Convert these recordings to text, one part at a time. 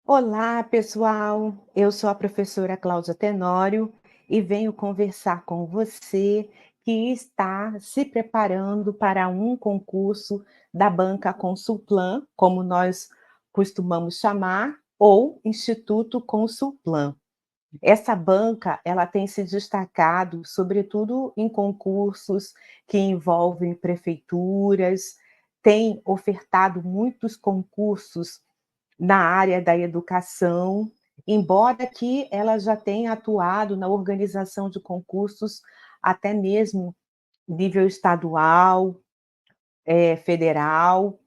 Olá, pessoal. Eu sou a professora Cláudia Tenório e venho conversar com você que está se preparando para um concurso da Banca Consulplan, como nós costumamos chamar, ou Instituto Consulplan. Essa banca, ela tem se destacado, sobretudo em concursos que envolvem prefeituras, tem ofertado muitos concursos na área da educação, embora que ela já tenha atuado na organização de concursos até mesmo nível estadual, federal,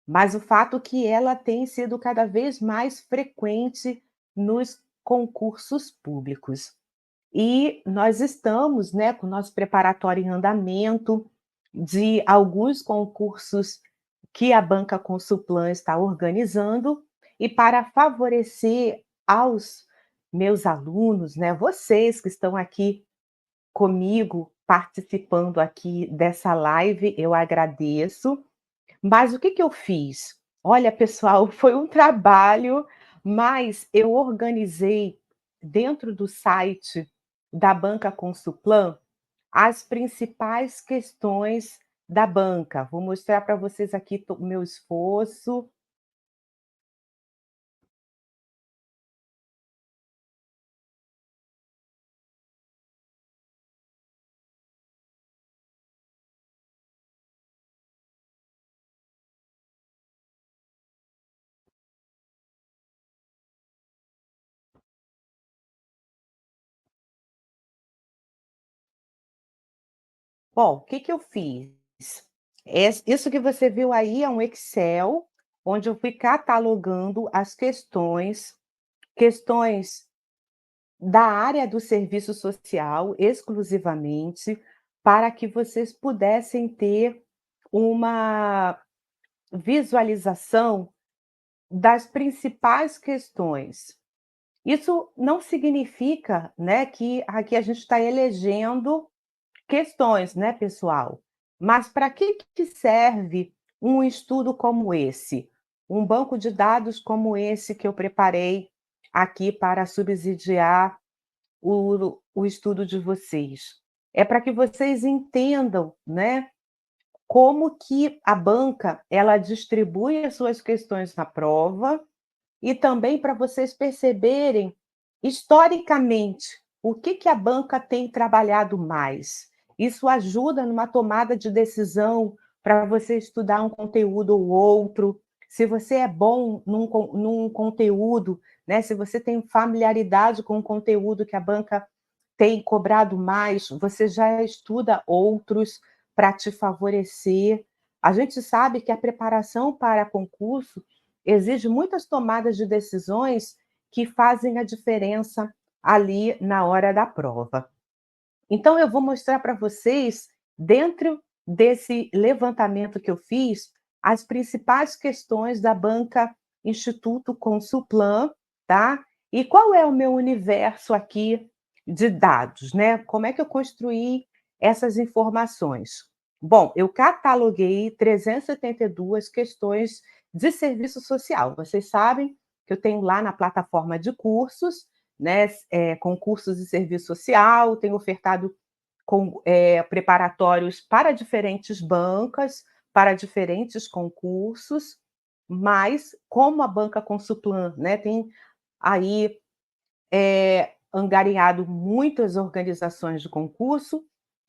mas o fato que ela tem sido cada vez mais frequente nos concursos públicos. E nós estamos, né, com o nosso preparatório em andamento de alguns concursos que a Banca Consulplan está organizando, e para favorecer aos meus alunos, né, vocês que estão aqui comigo, participando aqui dessa live, eu agradeço. Mas o que que eu fiz? Olha, pessoal, foi um trabalho, mas eu organizei dentro do site da Banca Consulplan as principais questões da banca. Vou mostrar para vocês aqui o meu esforço. Bom, o que que eu fiz? Isso que você viu aí é um Excel, onde eu fui catalogando as questões da área do serviço social exclusivamente, para que vocês pudessem ter uma visualização das principais questões. Isso não significa, né, que aqui a gente está elegendo questões, né, pessoal? Mas para que serve um estudo como esse? Um banco de dados como esse que eu preparei aqui para subsidiar o estudo de vocês. É para que vocês entendam, né, como que a banca, ela distribui as suas questões na prova, e também para vocês perceberem, historicamente, o que que a banca tem trabalhado mais. Isso ajuda numa tomada de decisão para você estudar um conteúdo ou outro. Se você é bom num conteúdo, né, se você tem familiaridade com o conteúdo que a banca tem cobrado mais, você já estuda outros para te favorecer. A gente sabe que a preparação para concurso exige muitas tomadas de decisões que fazem a diferença ali na hora da prova. Então eu vou mostrar para vocês, dentro desse levantamento que eu fiz, as principais questões da banca Instituto Consulplan, tá? E qual é o meu universo aqui de dados, né? Como é que eu construí essas informações? Bom, eu cataloguei 372 questões de serviço social. Vocês sabem que eu tenho lá na plataforma de cursos, né, concursos de serviço social, tenho ofertado preparatórios para diferentes bancas, para diferentes concursos, mas como a Banca Consulplan, né, tem aí, angariado muitas organizações de concurso,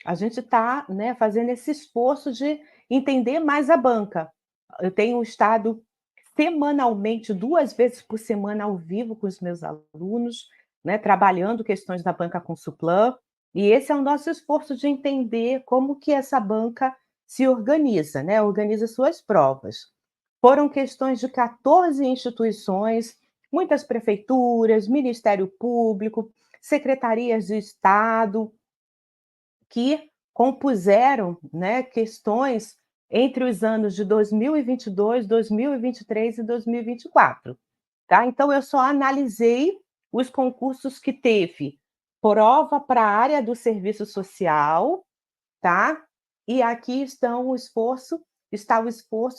a gente está, né, fazendo esse esforço de entender mais a banca. Eu tenho estado semanalmente, 2 vezes por semana, ao vivo com os meus alunos, né, trabalhando questões da Banca Consulplan, e esse é o nosso esforço de entender como que essa banca se organiza, né, organiza suas provas. Foram questões de 14 instituições, muitas prefeituras, Ministério Público, secretarias de Estado, que compuseram, né, questões entre os anos de 2022, 2023 e 2024, tá? Então eu só analisei os concursos que teve prova para a área do serviço social, tá? E aqui está o esforço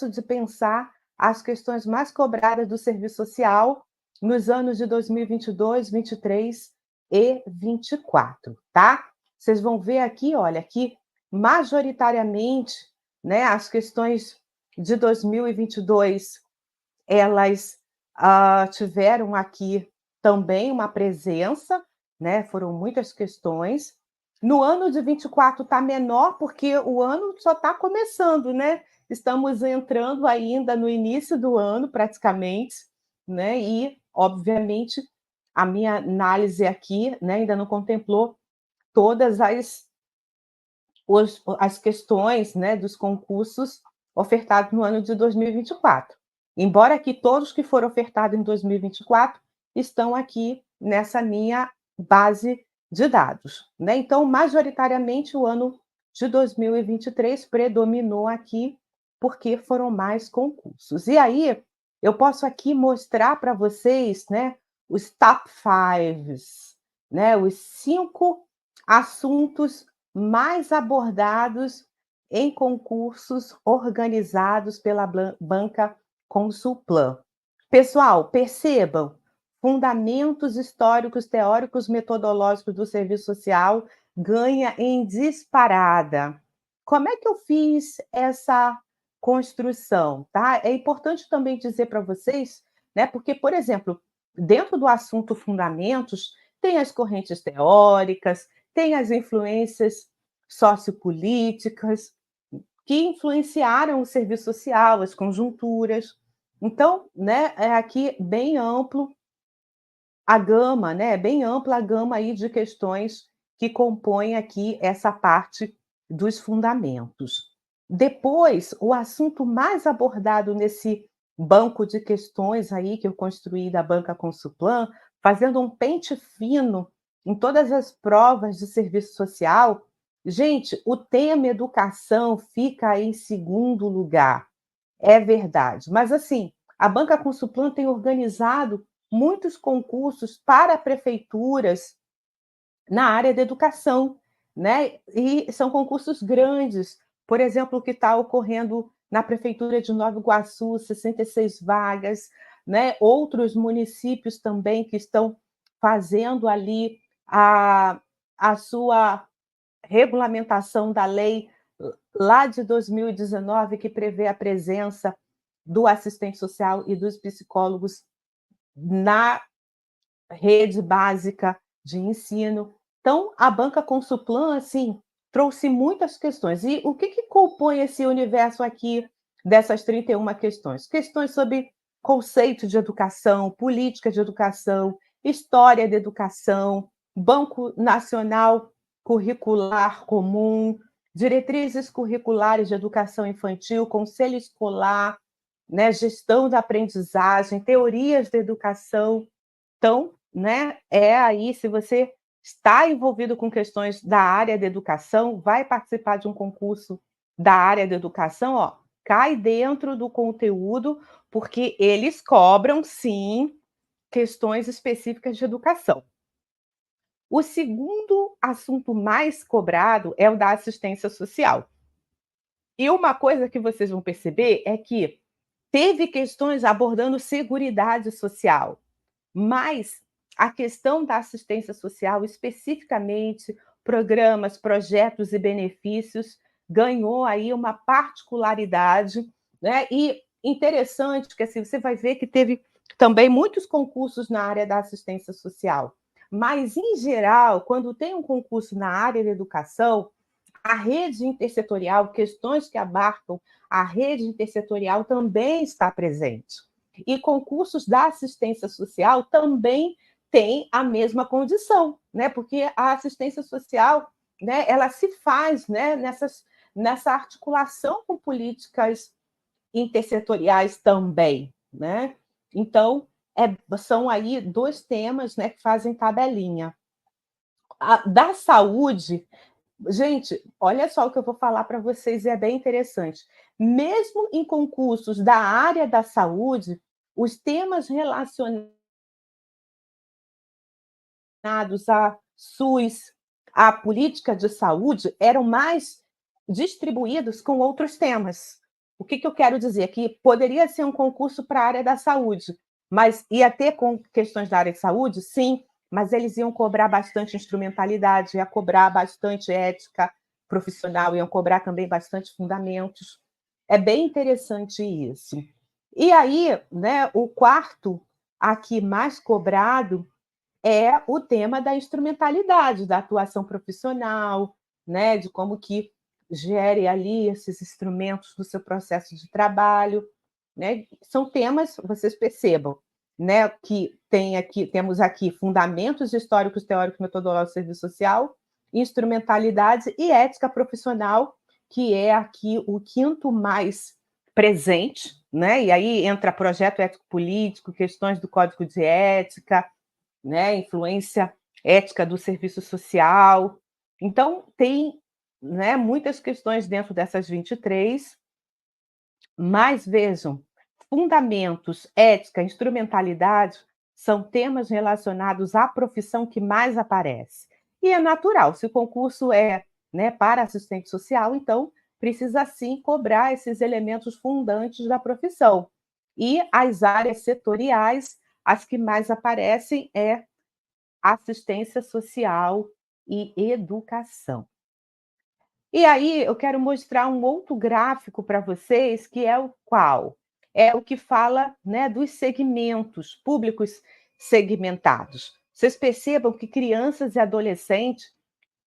de pensar as questões mais cobradas do serviço social nos anos de 2022, 23 e 24, tá? Vocês vão ver aqui, olha, que majoritariamente, né, as questões de 2022, elas, tiveram aqui também uma presença, né, foram muitas questões. No ano de 24 está menor, porque o ano só está começando, né, estamos entrando ainda no início do ano praticamente, né, e obviamente a minha análise aqui, né, ainda não contemplou todas as questões, né, dos concursos ofertados no ano de 2024. Embora aqui todos que foram ofertados em 2024 estão aqui nessa minha base de dados, né. Então, majoritariamente, o ano de 2023 predominou aqui, porque foram mais concursos. E aí, eu posso aqui mostrar para vocês, né, os top fives, né, os 5 assuntos mais abordados em concursos organizados pela banca Consulplan. Pessoal, percebam, fundamentos históricos, teóricos, metodológicos do serviço social ganha em disparada. Como é que eu fiz essa construção, tá? É importante também dizer para vocês, né, porque, por exemplo, dentro do assunto fundamentos, tem as correntes teóricas, tem as influências sociopolíticas que influenciaram o serviço social, as conjunturas. Então, né, é aqui bem amplo a gama, né, bem ampla a gama aí de questões que compõem aqui essa parte dos fundamentos. Depois, o assunto mais abordado nesse banco de questões aí que eu construí da banca Consulplan, fazendo um pente fino em todas as provas de serviço social, gente, o tema educação fica em segundo lugar. É verdade. Mas, assim, a Banca Consulplan tem organizado muitos concursos para prefeituras na área da educação, né, e são concursos grandes. Por exemplo, o que está ocorrendo na prefeitura de Nova Iguaçu, 66 vagas, né, outros municípios também que estão fazendo ali a a sua regulamentação da lei lá de 2019, que prevê a presença do assistente social e dos psicólogos na rede básica de ensino. Então, a banca Consulplan, assim, trouxe muitas questões. E o que compõe esse universo aqui dessas 31 questões? Questões sobre conceito de educação, política de educação, história da educação, Banco Nacional Curricular Comum, diretrizes curriculares de educação infantil, conselho escolar, né, gestão da aprendizagem, teorias da educação. Então, né, é aí, se você está envolvido com questões da área da educação, vai participar de um concurso da área da educação, ó, cai dentro do conteúdo, porque eles cobram sim questões específicas de educação. O segundo assunto mais cobrado é o da assistência social. E uma coisa que vocês vão perceber é que teve questões abordando seguridade social. Mas a questão da assistência social, especificamente, programas, projetos e benefícios, ganhou aí uma particularidade, né, e interessante que, assim, você vai ver que teve também muitos concursos na área da assistência social, mas, em geral, quando tem um concurso na área da educação, a rede intersetorial, questões que abarcam a rede intersetorial também está presente. E concursos da assistência social também têm a mesma condição, né? Porque a assistência social, né, ela se faz, né, nessa articulação com políticas intersetoriais também, né? Então, são aí dois temas, né, que fazem tabelinha. Da saúde, gente, olha só o que eu vou falar para vocês, e é bem interessante. Mesmo em concursos da área da saúde, os temas relacionados a SUS, a política de saúde, eram mais distribuídos com outros temas. O que eu quero dizer? Que poderia ser um concurso para a área da saúde, Mas ia ter com questões da área de saúde? Sim, mas eles iam cobrar bastante instrumentalidade, ia cobrar bastante ética profissional, iam cobrar também bastante fundamentos. É bem interessante isso. E aí, né, o quarto aqui mais cobrado é o tema da instrumentalidade, da atuação profissional, né, de como que gere ali esses instrumentos no seu processo de trabalho, né. São temas, vocês percebam, né, que temos aqui fundamentos históricos, teóricos, metodológicos do serviço social, instrumentalidade e ética profissional, que é aqui o quinto mais presente, né, e aí entra projeto ético-político, questões do código de ética, né, influência ética do serviço social. Então, tem, né, muitas questões dentro dessas 23, mas vejam, fundamentos, ética, instrumentalidade são temas relacionados à profissão que mais aparece. E é natural, se o concurso é, né, para assistente social, então precisa sim cobrar esses elementos fundantes da profissão. E as áreas setoriais, as que mais aparecem é assistência social e educação. E aí eu quero mostrar um outro gráfico para vocês, que é o qual? É o que fala, né, dos segmentos, públicos segmentados. Vocês percebam que crianças e adolescentes,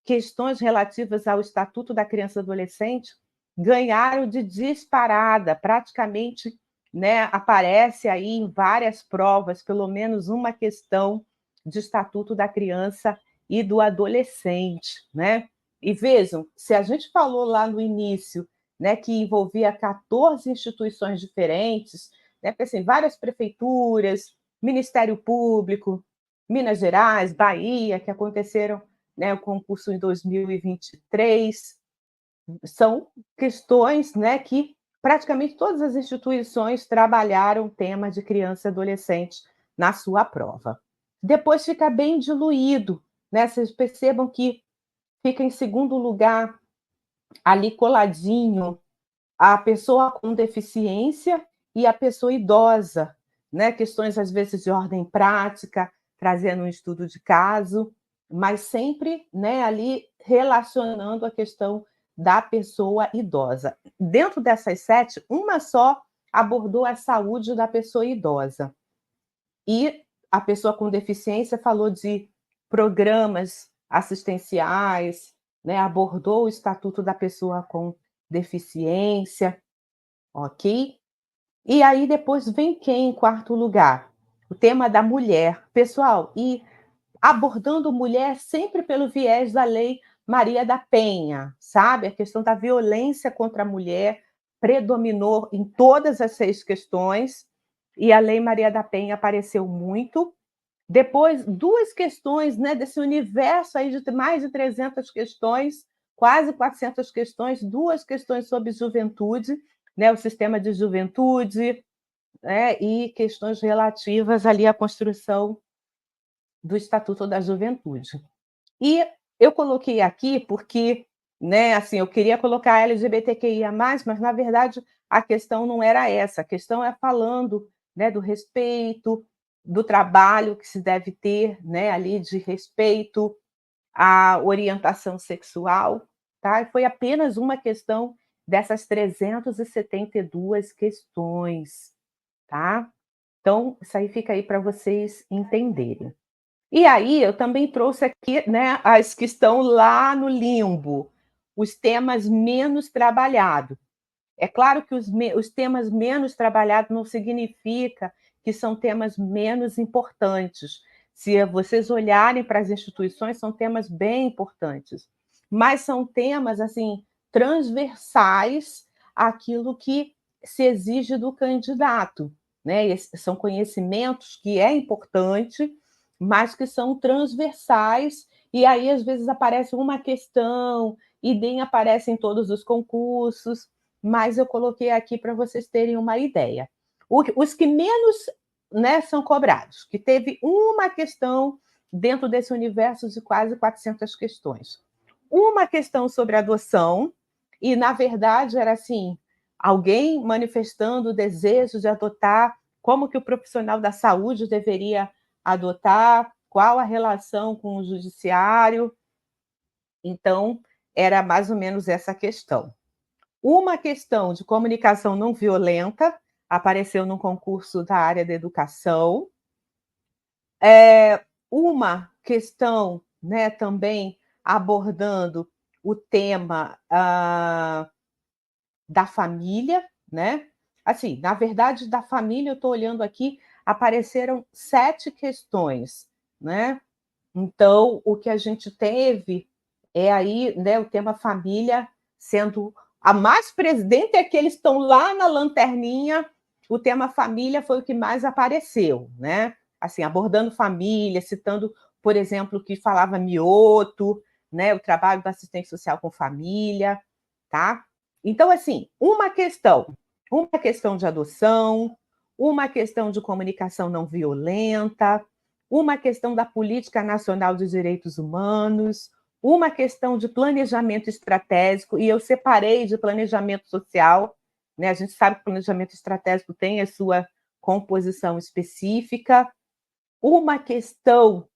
questões relativas ao Estatuto da Criança e Adolescente, ganharam de disparada, praticamente, né, aparece aí em várias provas, pelo menos uma questão de Estatuto da Criança e do Adolescente, né? E vejam, se a gente falou lá no início, né, que envolvia 14 instituições diferentes, né, porque, assim, várias prefeituras, Ministério Público, Minas Gerais, Bahia, que aconteceram, né, o concurso em 2023, são questões, né, que praticamente todas as instituições trabalharam o tema de criança e adolescente na sua prova. Depois fica bem diluído, né? Vocês percebam que fica em segundo lugar, ali coladinho, a pessoa com deficiência e a pessoa idosa, né? Questões, às vezes, de ordem prática, trazendo um estudo de caso, mas sempre, né, ali relacionando a questão da pessoa idosa. Dentro dessas 7, uma só abordou a saúde da pessoa idosa. E a pessoa com deficiência falou de programas assistenciais, né, abordou o estatuto da pessoa com deficiência, ok? E aí depois vem quem em quarto lugar? O tema da mulher. Pessoal, e abordando mulher sempre pelo viés da Lei Maria da Penha, sabe? A questão da violência contra a mulher predominou em todas as 6 questões, e a Lei Maria da Penha apareceu muito. Depois, 2 questões, né, desse universo aí de mais de 300 questões, quase 400 questões, 2 questões sobre juventude, né, o sistema de juventude, né, e questões relativas ali à construção do Estatuto da Juventude. E eu coloquei aqui porque, né, assim, eu queria colocar LGBTQIA+, mas na verdade a questão não era essa, a questão é falando, né, do respeito, do trabalho que se deve ter, né, ali de respeito à orientação sexual, tá? E foi apenas uma questão dessas 372 questões, tá? Então, isso aí fica aí para vocês entenderem. E aí eu também trouxe aqui, né, as que estão lá no limbo, os temas menos trabalhados. É claro que os temas menos trabalhados não significa que são temas menos importantes. Se vocês olharem para as instituições, são temas bem importantes, mas são temas, assim, transversais àquilo que se exige do candidato, né, são conhecimentos que é importante, mas que são transversais, e aí às vezes aparece uma questão, e nem aparece em todos os concursos, mas eu coloquei aqui para vocês terem uma ideia. Os que menos, né, são cobrados, que teve uma questão dentro desse universo de quase 400 questões. Uma questão sobre adoção, e na verdade era assim, alguém manifestando o desejo de adotar como que o profissional da saúde deveria adotar, qual a relação com o judiciário. Então, era mais ou menos essa questão. Uma questão de comunicação não violenta apareceu num concurso da área da educação. Uma questão, né, também abordando o tema, da família, né. Assim, na verdade, da família, eu estou olhando aqui, apareceram 7 questões, né. Então, o que a gente teve é aí, né, o tema família sendo a mais presente, é que eles estão lá na lanterninha, o tema família foi o que mais apareceu, né. Assim, abordando família, citando, por exemplo, o que falava Mioto, né, o trabalho do assistente social com família, tá. Então, assim, uma questão de adoção, uma questão de comunicação não violenta, uma questão da Política Nacional de Direitos Humanos, uma questão de planejamento estratégico, e eu separei de planejamento social, né, a gente sabe que o planejamento estratégico tem a sua composição específica, uma questão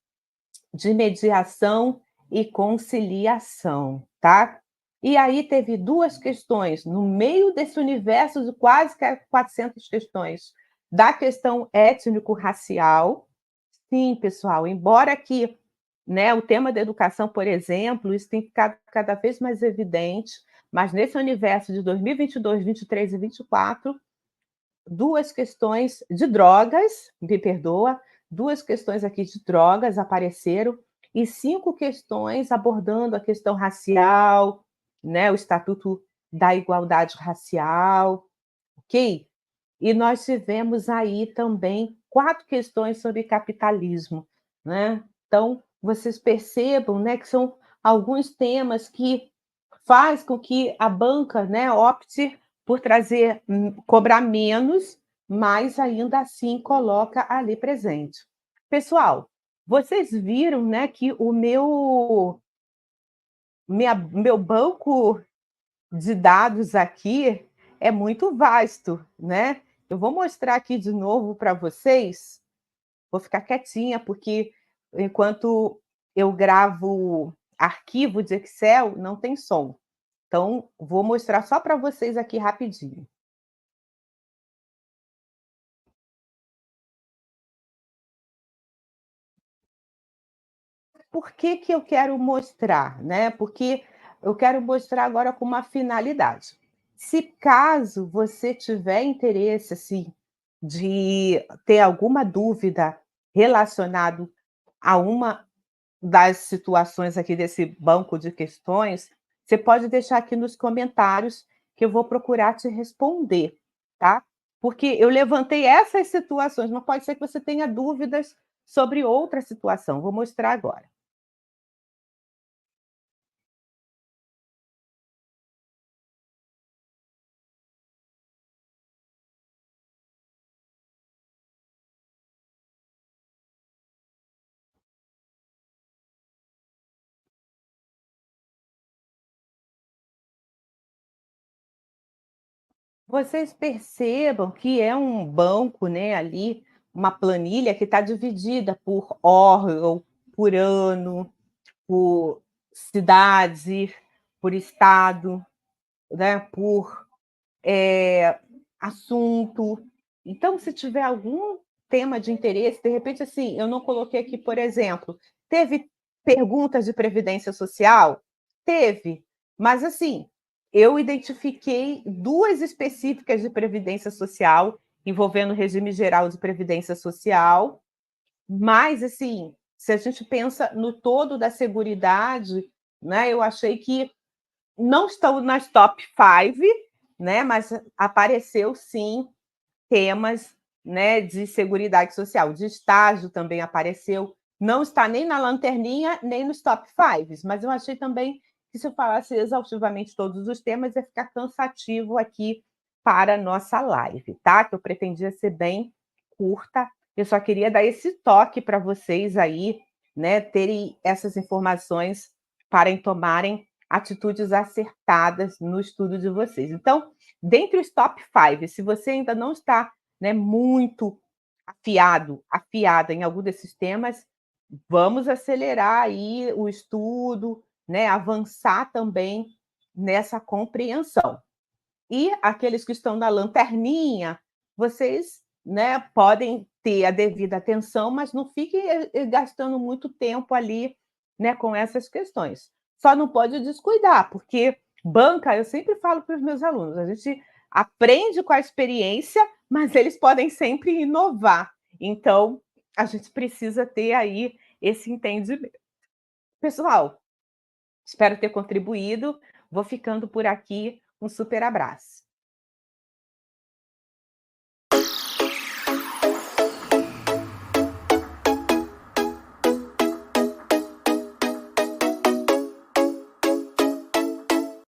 de mediação e conciliação, tá. E aí teve 2 questões no meio desse universo de quase que 400 questões, da questão étnico-racial. Sim, pessoal, embora que, né, o tema da educação, por exemplo, isso tem ficado cada vez mais evidente, mas nesse universo de 2022, 23 e 24, 2 questões de drogas, me perdoa, 2 questões aqui de drogas apareceram e 5 questões abordando a questão racial, né, o Estatuto da Igualdade Racial, ok? E nós tivemos aí também 4 questões sobre capitalismo, né. Então, vocês percebam, né, que são alguns temas que faz com que a banca, né, opte por trazer cobrar menos, mas ainda assim coloca ali presente. Pessoal, vocês viram, né, que o meu banco de dados aqui é muito vasto, né. Eu vou mostrar aqui de novo para vocês, vou ficar quietinha, porque enquanto eu gravo arquivo de Excel, não tem som. Então, vou mostrar só para vocês aqui rapidinho. Por que que eu quero mostrar, né, porque eu quero mostrar agora com uma finalidade. Se caso você tiver interesse, assim, de ter alguma dúvida relacionado a uma das situações aqui desse banco de questões, você pode deixar aqui nos comentários que eu vou procurar te responder, tá? Porque eu levantei essas situações, mas pode ser que você tenha dúvidas sobre outra situação. Vou mostrar agora. Vocês percebam que é um banco, né, ali, uma planilha que está dividida por órgão, por ano, por cidade, por estado, né, por assunto. Então, se tiver algum tema de interesse, de repente, assim, eu não coloquei aqui, por exemplo, teve perguntas de previdência social? Teve, mas assim, eu identifiquei 2 específicas de previdência social, envolvendo o regime geral de previdência social, mas assim, se a gente pensa no todo da seguridade, né, eu achei que não estão nas top 5, né, mas apareceu sim temas, né, de seguridade social, de estágio também apareceu, não está nem na lanterninha, nem nos top 5, mas eu achei também que se eu falasse exaustivamente todos os temas, ia ficar cansativo aqui para a nossa live, tá? Que eu pretendia ser bem curta, eu só queria dar esse toque para vocês aí, né, terem essas informações para tomarem atitudes acertadas no estudo de vocês. Então, dentre os top 5, se você ainda não está, né, muito afiada em algum desses temas, vamos acelerar aí o estudo, né, avançar também nessa compreensão. E aqueles que estão na lanterninha, vocês, né, podem ter a devida atenção, mas não fiquem, gastando muito tempo ali, né, com essas questões. Só não pode descuidar, porque banca, eu sempre falo para os meus alunos, a gente aprende com a experiência, mas eles podem sempre inovar. Então, a gente precisa ter aí esse entendimento. Pessoal, espero ter contribuído. Vou ficando por aqui. Um super abraço.